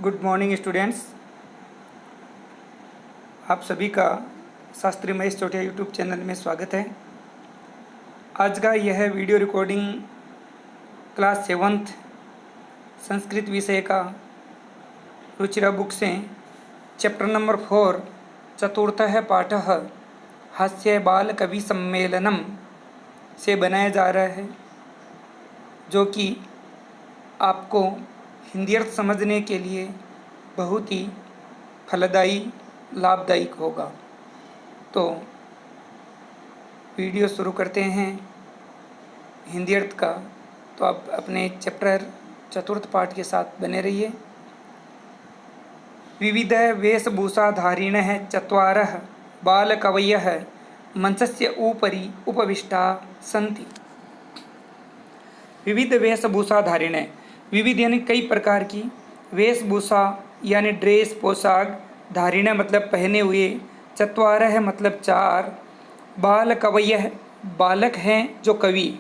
Good morning students. आप सभी का शास्त्री महेश चौटिया यूट्यूब चैनल में स्वागत है। आज का यह video recording class 7th Sanskrit विषय का रुचिरा बुक से चैप्टर नंबर 4 चतुर्थः पाठः हास्य बाल कवि सम्मेलनम से बनाया जा रहा है, जो कि आपको हिंदी अर्थ समझने के लिए बहुत ही फलदायी लाभदायक होगा। तो वीडियो शुरू करते हैं हिंदी अर्थ का। तो आप अपने चैप्टर चतुर्थ पाठ के साथ बने रहिए। विविध वेशभूषाधारिणः चत्वारः बालकवयः मंचस्य ऊपरी उपविष्टा सन्ति। विविध वेशभूषाधारिणः, विविध यानी कई प्रकार की, वेशभूषा यानी ड्रेस पोशाक, धारिणः मतलब पहने हुए, चत्वारः मतलब चार, बाल कवयः बालक हैं जो कवि,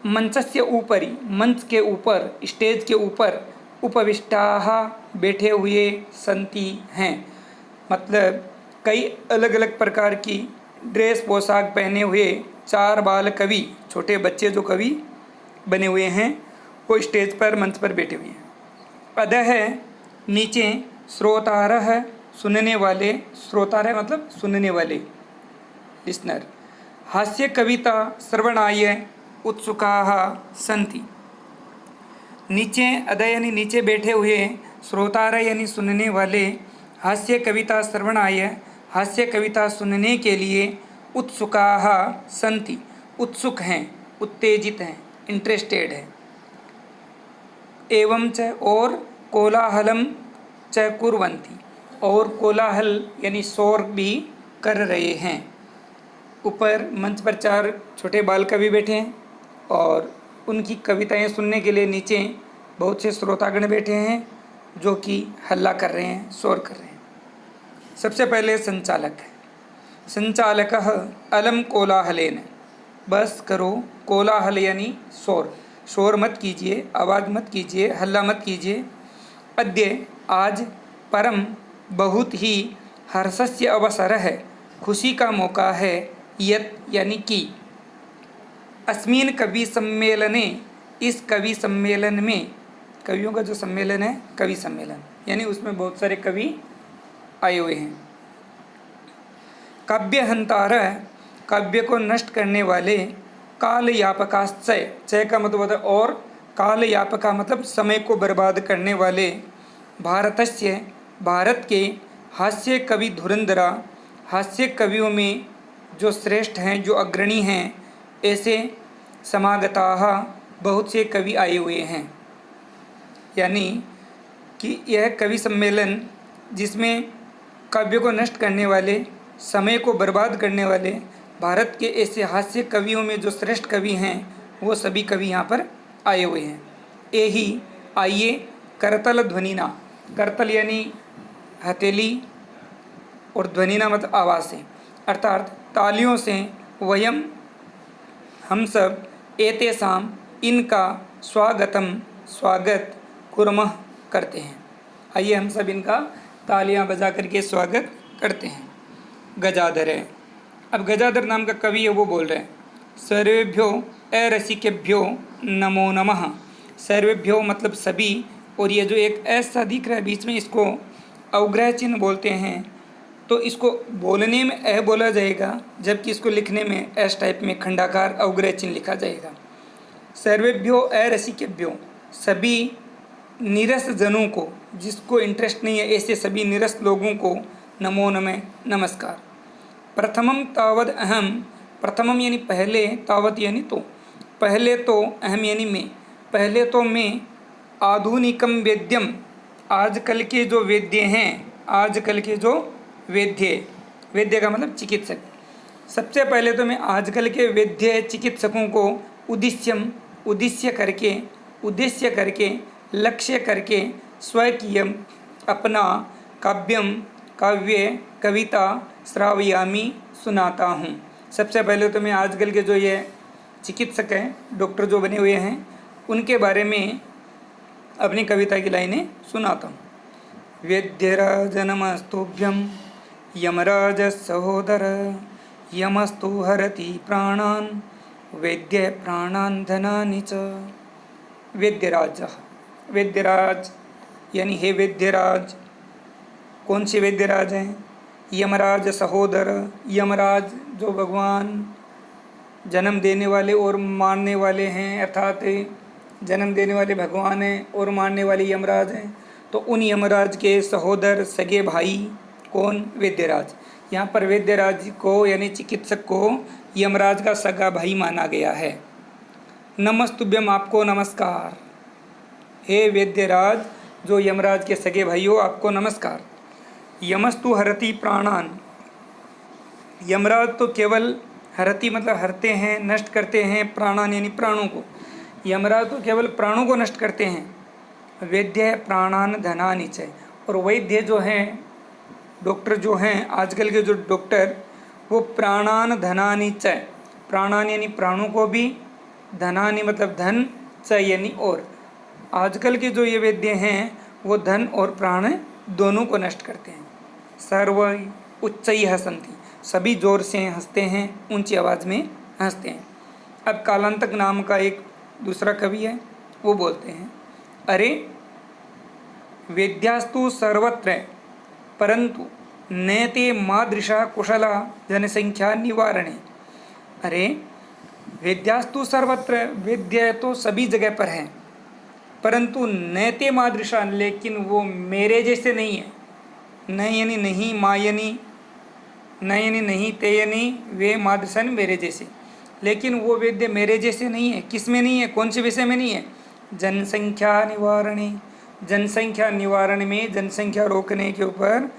मंचस्य ऊपरी मंच के ऊपर स्टेज के ऊपर, उपविष्टाः बैठे हुए, संति हैं मतलब कई अलग अलग प्रकार की ड्रेस पोशाक पहने हुए चार बाल कवि, छोटे बच्चे जो कवि बने हुए हैं, वो स्टेज पर मंच पर बैठे हुए हैं। अधः नीचे, श्रोतारः सुनने वाले, श्रोतारः मतलब सुनने वाले लिसनर, हास्य कविता श्रवणाय उत्सुकाः सन्ति। नीचे अधः यानी नीचे बैठे हुए, श्रोतारः यानी सुनने वाले, हास्य कविता श्रवणाय हास्य कविता सुनने के लिए, उत्सुकाः सन्ति उत्सुक हैं, उत्तेजित हैं, इंटरेस्टेड है। एवं च और कोलाहलम च कुर्वन्ति, और कोलाहल यानी शोर भी कर रहे हैं। ऊपर मंच पर चार छोटे बाल कवि बैठे हैं और उनकी कविताएं सुनने के लिए नीचे बहुत से श्रोतागण बैठे हैं जो कि हल्ला कर रहे हैं, शोर कर रहे हैं। सबसे पहले संचालक है। संचालकः अलम कोलाहलेन, बस करो, कोलाहल यानी शोर, शोर मत कीजिए, आवाज़ मत कीजिए, हल्ला मत कीजिए। अद्य आज, परम बहुत ही, हर्षस्य अवसरः है खुशी का मौका है, यत यानी कि, अस्मिन् कवि सम्मेलने इस कवि सम्मेलन में, कवियों का जो सम्मेलन है कवि सम्मेलन यानी उसमें बहुत सारे कवि आए हुए हैं। काव्यहंतारः काव्य को नष्ट करने वाले, काल यापकाश्चय, चय का मतलब होता है और, काल यापका मतलब समय को बर्बाद करने वाले, भारतस्य भारत के, हास्य कवि धुरंधरा हास्य कवियों में जो श्रेष्ठ हैं, जो अग्रणी हैं, ऐसे समागताः बहुत से कवि आए हुए हैं। यानी कि यह कवि सम्मेलन जिसमें काव्य को नष्ट करने वाले, समय को बर्बाद करने वाले, भारत के ऐसे हास्य कवियों में जो श्रेष्ठ कवि हैं, वो सभी कवि यहाँ पर आए हुए हैं। यही आइए करतल ध्वनिना, करतल यानी हथेली और ध्वनिना मतलब आवाज़ से, अर्थात तालियों से, वयम हम सब, एतेषाम इनका, स्वागतम स्वागत, कुर्मः करते हैं। आइए हम सब इनका तालियां बजा करके स्वागत करते हैं। गजाधर है। अब गजाधर नाम का कवि है, वो बोल रहे हैं, सर्वेभ्यो अरसिकेभ्यो नमो नमः। सर्वेभ्यो मतलब सभी, और ये जो एक ऐसा दिख रहा है बीच में, इसको अवग्रह चिन्ह बोलते हैं। तो इसको बोलने में अ बोला जाएगा, जबकि इसको लिखने में एस टाइप में खंडाकार अवग्रह चिन्ह लिखा जाएगा। सर्वेभ्यो अरसिकेभ्यो, सभी निरस जनों को, जिसको इंटरेस्ट नहीं है, ऐसे सभी निरस लोगों को, नमो नमः नमस्कार। प्रथमम तावद अहम, प्रथमम यानी पहले, तावत यानी तो, पहले तो, अहम यानी मैं, पहले तो मैं, आधुनिकम वेद्यम, आजकल के जो वेद्य हैं, आजकल के जो वेद्य, वेद्य का मतलब चिकित्सक, सबसे पहले तो मैं आजकल के वेद्य चिकित्सकों को उद्देश्यम, उद्देश्य करके, लक्ष्य करके, स्वकीयम अपना, काव्यम काव्य, कविता, श्रावयामी सुनाता हूँ। सबसे पहले तो मैं आजकल के जो ये चिकित्सक हैं, डॉक्टर जो बने हुए हैं, उनके बारे में अपनी कविता की लाइनें सुनाता हूँ। वेद्यराज नमस्तुभ्यं यमराज सहोदर, यमस्तु हरति प्राणान् वेद्य प्राणान् धनानि च। वेद्यराज, वेद्यराज यानी हे वेद्यराज। कौन से वेद्यराज हैं? यमराज सहोदर, यमराज जो भगवान जन्म देने वाले और मारने वाले हैं, अर्थात जन्म देने वाले भगवान हैं और मारने वाले यमराज हैं। तो उन यमराज के सहोदर सगे भाई कौन? वेद्यराज। यहाँ पर वेद्यराज को यानी चिकित्सक को यमराज का सगा भाई माना गया है। नमस्तुभ्यम, आपको नमस्कार। हे वेद्यराज जो यमराज के सगे भाई हो, आपको नमस्कार। यमस्तु हरति प्राणान, यमराज तो केवल हरति मतलब हरते हैं, नष्ट करते हैं, प्राणान यानी प्राणों को। यमराज तो केवल प्राणों को नष्ट करते हैं। वैद्य प्राणान धनानि च, और वैद्य जो हैं, डॉक्टर जो हैं, आजकल के जो डॉक्टर, वो प्राणान धनानि च, प्राणान यानी प्राणों को भी, धनानि मतलब धन, च यानी और। आजकल के जो ये वैद्य हैं वो धन और प्राण दोनों को नष्ट करते हैं। सर्व उच्चैः हसन्ति, सभी जोर से हंसते हैं, ऊंची आवाज़ में हंसते हैं। अब कालांतक नाम का एक दूसरा कवि है, वो बोलते हैं, अरे वेद्यास्तु सर्वत्र परंतु नैते मादृशा कुशला जनसंख्या निवारणे। अरे वेद्यास्तु सर्वत्र, वेद्य तो सभी जगह पर है, परंतु नैते मादृशा, लेकिन वो मेरे जैसे नहीं है। न यानी नहीं, मा यानी न यानी नहीं, ते यानी वे, मादृशन मेरे जैसे, लेकिन वो वेद्य मेरे जैसे नहीं है। किस में नहीं है? कौन से विषय में नहीं है? जनसंख्या निवारणे, जनसंख्या निवारण में, जनसंख्या रोकने के ऊपर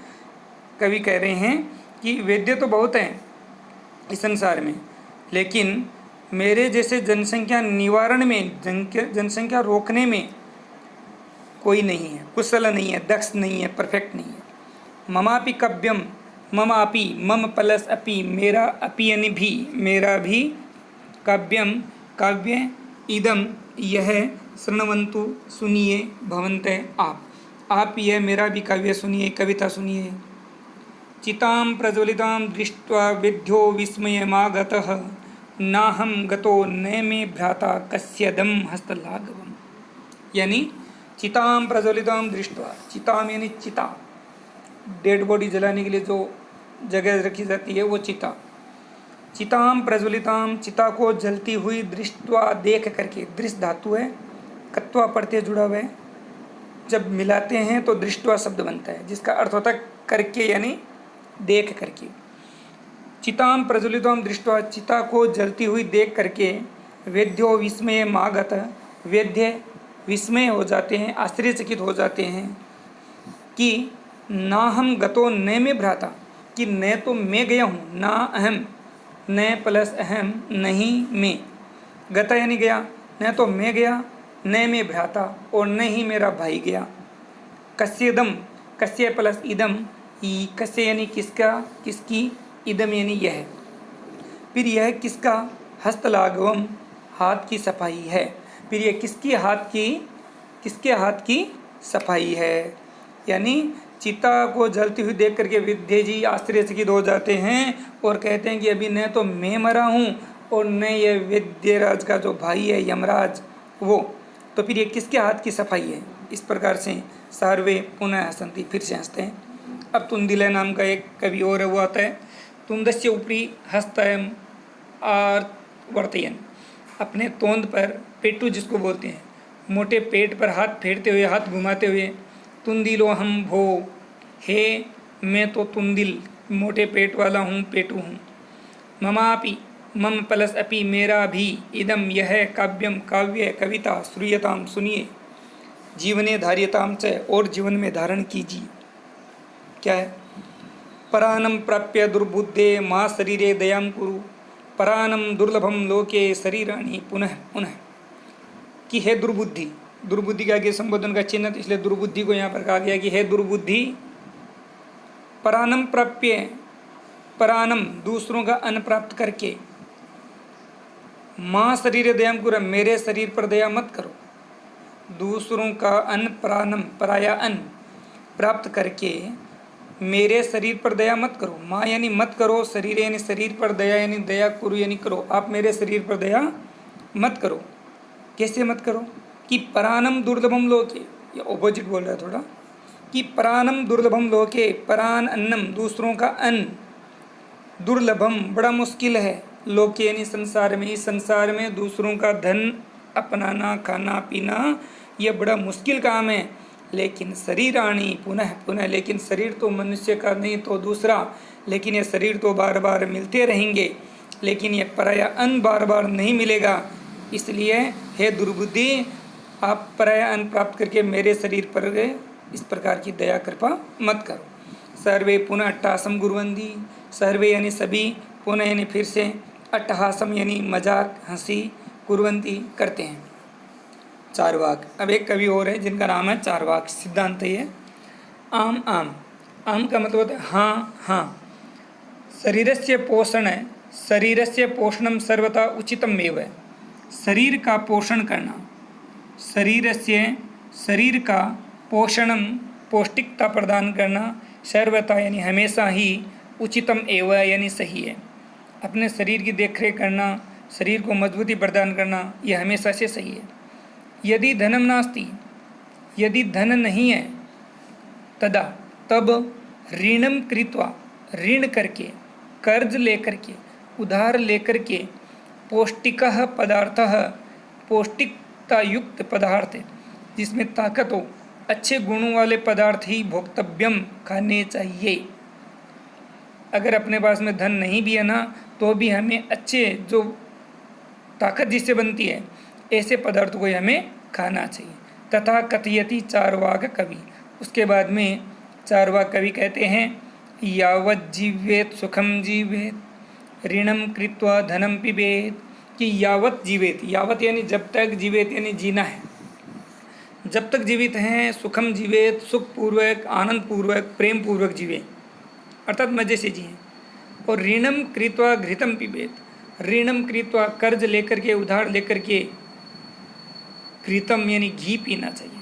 कवि कह रहे हैं कि वेद्य तो बहुत हैं इस संसार में, लेकिन मेरे जैसे जनसंख्या निवारण में, जनसंख्या रोकने में कोई नहीं है, कुशल नहीं है, दक्ष नहीं है, परफेक्ट नहीं है। ममापि कव्यम, ममापि मम प्लस अपि, मेरा, अपि यानी भी, मेरा भी, काव्यम काव्य, इदम यह, शृण्वन्तु सुनिए, भवन्तः आप यह मेरा भी काव्य सुनिए, कविता सुनिए। चितां प्रज्वलितां दृष्ट्वा विद्यो विस्मयमागतः, नाहं गतो न मे भ्राता कस्यदम हस्तलाघवम। यानी चितां प्रज्वलितां दृष्ट्वा, चितां यानी चिता, डेड बॉडी जलाने के लिए जो जगह रखी जाती है वो चिता। चितां प्रज्वलितां, चिता को जलती हुई, दृष्ट्वा देख करके, दृश्य धातु है, कत्वा पढ़ते जुड़ा हुआ है, जब मिलाते हैं तो दृष्ट्वा शब्द बनता है, जिसका अर्थ होता है करके यानी देख करके। चितां प्रज्वलितां दृष्ट्वा, चिता को जलती हुई देख करके, वेद्यो विस्मय मागत, वेद्य विस्मय हो जाते हैं, आश्चर्यचकित हो जाते हैं कि ना हम गतो न में भ्राता, कि न तो मैं गया हूँ, ना अहम, न प्लस अहम नहीं मैं, गता यानी गया, न तो मैं गया, न में भ्राता और न ही मेरा भाई गया। कस्यदम, कस्य प्लस इदम, कस्य यानी किसका, किसकी, इदम यानी यह, फिर यह किसका, हस्तलाघवम हाथ की सफाई है, फिर यह किसकी हाथ की, किसके हाथ की सफाई है। यानी चिता को जलती हुई देख करके विद्या जी आश्चर्यचकित हो जाते हैं और कहते हैं कि अभी न तो मैं मरा हूँ और न ये विद्यराज का जो भाई है यमराज वो, तो फिर ये किसके हाथ की सफाई है। इस प्रकार से सर्वे पुनः हसन्ति, फिर से हंसते हैं। अब तुंदिल नाम का एक कवि और है, वो आता है, तुंदस्य ऊपरी हस्तम वर्तयन, अपने तोंद पर, पेटू जिसको बोलते हैं, मोटे पेट पर हाथ फेरते हुए, हाथ घुमाते हुए, तुंदिलो हम भो, हे मैं तो तुंदिल, मोटे पेट वाला हूँ, पेटू हूँ। ममापि, मम प्लस अपि मेरा भी, इदम यह, काव्यम काव्य, कविता, श्रूयताम सुनिए, जीवने धार्यताम च, और जीवन में धारण कीजिए। क्या है? परानम प्राप्य दुर्बुद्धे माँ शरीरे दयाम कुरु, परानम दुर्लभम लोके शरीराणि पुनः पुनः। कि हे दुर्बुद्धि, दुर्बुद्धि के आगे संबोधन का चिन्ह, इसलिए दुर्बुद्धि को यहाँ पर कहा गया कि हे दुर्बुद्धि, परानम प्राप्य, परानम दूसरों का अन्न प्राप्त करके, माँ शरीर दयाम कुरु, मेरे शरीर पर दया मत करो, दूसरों का अन्न प्राणम पराया अन्न प्राप्त करके मेरे शरीर पर दया मत करो। माँ यानी मत करो, शरीर यानी शरीर पर दया यानी दया करो यानी करो। आप मेरे शरीर पर दया मत करो। कैसे मत करो? कि प्राणम दुर्लभम लोके, ये ऑपोजिट बोल रहा है थोड़ा, कि प्राणम दुर्लभम लोके, प्राण अन्नम दूसरों का अन्न, दुर्लभम बड़ा मुश्किल है, लोके यानी संसार में, इस संसार में दूसरों का धन अपनाना खाना पीना यह बड़ा मुश्किल काम है। लेकिन शरीराणी पुनः पुनः, लेकिन शरीर तो मनुष्य का नहीं तो दूसरा, लेकिन ये शरीर तो बार बार मिलते रहेंगे, लेकिन ये पराया अन्न बार बार नहीं मिलेगा। इसलिए हे दुर्बुद्धि, आप पराया अन्न प्राप्त करके मेरे शरीर पर इस प्रकार की दया कृपा मत करो। सर्वे पुनः अट्टहासम गुर्वन्ति, सर्वे यानी सभी, पुनः यानी फिर से, अट्टहासम यानी मजाक हंसी, कुर्वन्ति करते हैं। चारवाक, अब एक कवि और है जिनका नाम है चारवाक। सिद्धांत ये आम आम, आम का मतलब होता है हाँ हाँ। शरीरस्य पोषण है, शरीरस्य पोषणम सर्वथा उचितम एव है। शरीर का पोषण करना, शरीरस्य शरीर का पोषणम पौष्टिकता प्रदान करना, सर्वथा यानी हमेशा ही, उचितम एव यानी सही है। अपने शरीर की देखरेख करना, शरीर को मजबूती प्रदान करना, यह हमेशा से सही है। यदि धनम नास्ति, यदि धन नहीं है, तदा तब ऋणम कृत्वा, ऋण करके, कर्ज लेकर के, उधार लेकर के, पौष्टिकः पदार्थः, पौष्टिकता युक्त पदार्थ जिसमें ताकत हो, अच्छे गुणों वाले पदार्थ ही भोक्तव्यम खाने चाहिए। अगर अपने पास में धन नहीं भी है ना, तो भी हमें अच्छे जो ताकत जिससे बनती है ऐसे पदार्थों को हमें खाना चाहिए। तथा कथयति चारवाक कवि, उसके बाद में चारवाक कवि कहते हैं यावत् जीवेत सुखम जीवेत ऋणम कृत्वा धनम पिबेत, कि यावत् जीवेत, यावत् यानी जब तक, जीवेत यानी जीना है, जब तक जीवित हैं सुखम जीवेत, सुखपूर्वक आनंद पूर्वक प्रेम पूर्वक जीवे, अर्थात मजे से जिए। और ऋणम कृत्वा घृतम पिबेत, ऋणम कृत्वा कर्ज लेकर के, उधार लेकर के, घृतम यानी घी पीना चाहिए।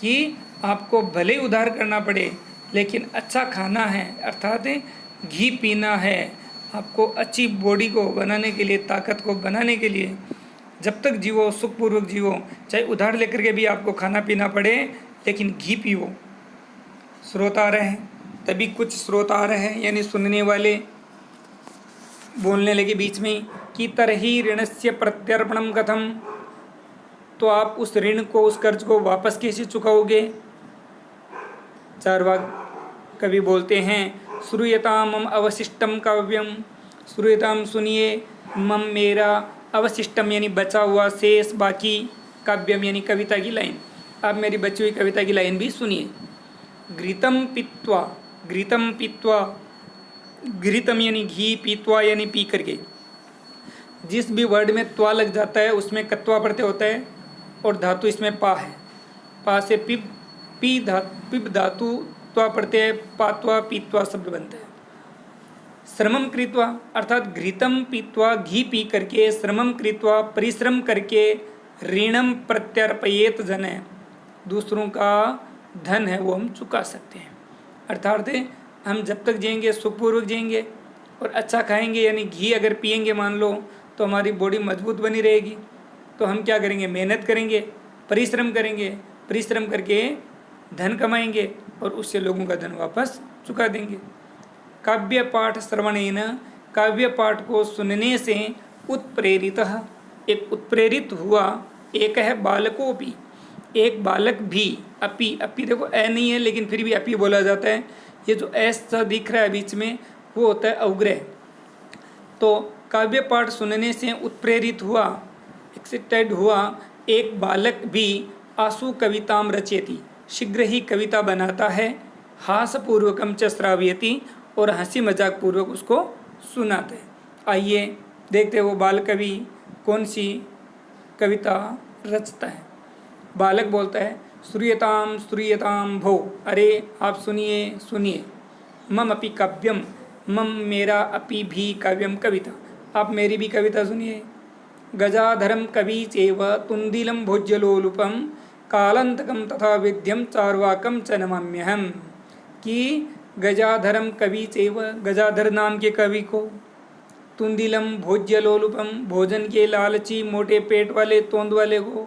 कि आपको भले ही उधार करना पड़े लेकिन अच्छा खाना है, अर्थात घी पीना है। आपको अच्छी बॉडी को बनाने के लिए, ताकत को बनाने के लिए जब तक जीवो सुखपूर्वक जीवो, चाहे उधार लेकर के भी आपको खाना पीना पड़े लेकिन घी पियो। स्रोत आ रहे हैं, तभी कुछ स्रोत आ रहे हैं यानी सुनने वाले बोलने लगे बीच में कि तरही ऋणस्य प्रत्यर्पणम कथम, तो आप उस ऋण को, उस कर्ज को वापस कैसे चुकाओगे। चारवाक कवि बोलते हैं श्रूयताम मम अवशिष्टम काव्यम, श्रूयताम सुनिए, मम मेरा, अवशिष्टम यानी बचा हुआ, शेष बाकी, काव्यम यानी कविता की लाइन, आप मेरी बची हुई कविता की लाइन भी सुनिए। घृतम पीत्वा, घृतम पीत्वा, घृतम यानी घी, पीत्वा यानी पी करके। जिस भी वर्ड में त्वा लग जाता है उसमें कत्वा प्रत्यय होता है और धातु इसमें पा है। पा से पिप, पिप धातु, त्वा प्रत्यय, पात्वा पीत्वा शब्द बनता है। श्रमम कृत्वा अर्थात घृतम पीत्वा, घी पी करके, श्रमम कृत्वा परिश्रम करके, ऋणम प्रत्यर्पयेत जन है, दूसरों का धन है वो हम चुका सकते हैं। अर्थात हम जब तक जिएंगे सुखपूर्वक जिएंगे और अच्छा खाएंगे, यानी घी अगर पिएंगे मान लो तो हमारी बॉडी मजबूत बनी रहेगी। तो हम क्या करेंगे, मेहनत करेंगे, परिश्रम करेंगे, परिश्रम करके धन कमाएंगे और उससे लोगों का धन वापस चुका देंगे। काव्य पाठ श्रवणेन, काव्य पाठ को सुनने से उत्प्रेरित, एक उत्प्रेरित हुआ, एक है बालकोपि, एक बालक भी, अपि, अपि देखो ए नहीं है लेकिन फिर भी अपि बोला जाता है। ये जो ऐसा दिख रहा है बीच में वो होता है अवग्रह। तो काव्य पाठ सुनने से उत्प्रेरित हुआ, एक्साइटेड हुआ, एक बालक भी आशु कविताम रचयति, शीघ्र ही कविता बनाता है, हासपूर्वकम च श्रावयति, और हंसी मजाक पूर्वक उसको सुनाते हैं। आइए देखते हैं वो बाल कवि कौन सी कविता रचता है। बालक बोलता है श्रूयताम श्रूयताम भो, अरे आप सुनिए सुनिए, मम अपि काव्यम, मम मेरा अपि भी काव्यम कविता, आप मेरी भी कविता सुनिए। गजाधरम कवि चेव तुंदिलम भोज्यलोलुपम कालांतकम तथा विद्यम चार्वाकम च नमाम्यहम। कि गजाधरम कवि चैव, गजाधर नाम के कवि को, तुंदिलम भोज्य लोलुपम, भोजन के लालची मोटे पेट वाले तोंद वाले को,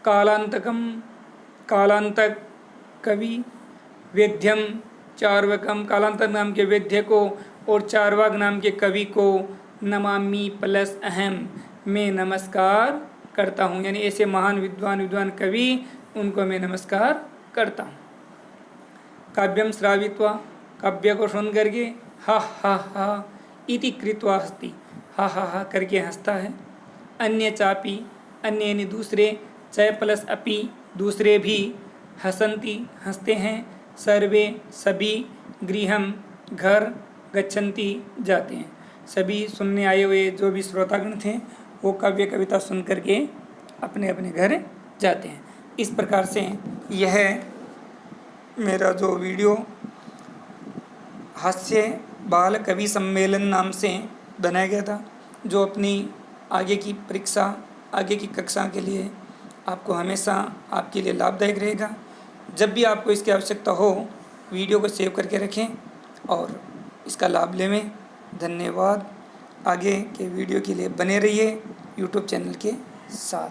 कालांतकम कालांतक कवि, वेद्यम चार्वकम कालांतक नाम के वेद्य को और चार्वाक नाम के कवि को नमामि प्लस अहम मैं नमस्कार करता हूँ। यानी ऐसे महान विद्वान कवि उनको मैं नमस्कार करता हूँ। काव्यम श्रावित्वा, काव्य को सुन करके हा हा हा इति कृत्वा हस्ति, हा हा हा करके हंसता है। अन्य चापी, अन्य यानी दूसरे, चय प्लस अपि दूसरे भी, हसंती हंसते हैं, सर्वे सभी, गृहम घर, गच्छन्ति जाते हैं। सभी सुनने आए हुए जो भी श्रोतागण थे वो काव्य कविता सुन करके अपने अपने घर जाते हैं। इस प्रकार से यह मेरा जो वीडियो हास्य बाल कवि सम्मेलन नाम से बनाया गया था, जो अपनी आगे की परीक्षा, आगे की कक्षा के लिए आपको हमेशा आपके लिए लाभदायक रहेगा। जब भी आपको इसकी आवश्यकता हो वीडियो को सेव करके रखें और इसका लाभ लें। धन्यवाद। आगे के वीडियो के लिए बने रहिए यूट्यूब चैनल के साथ।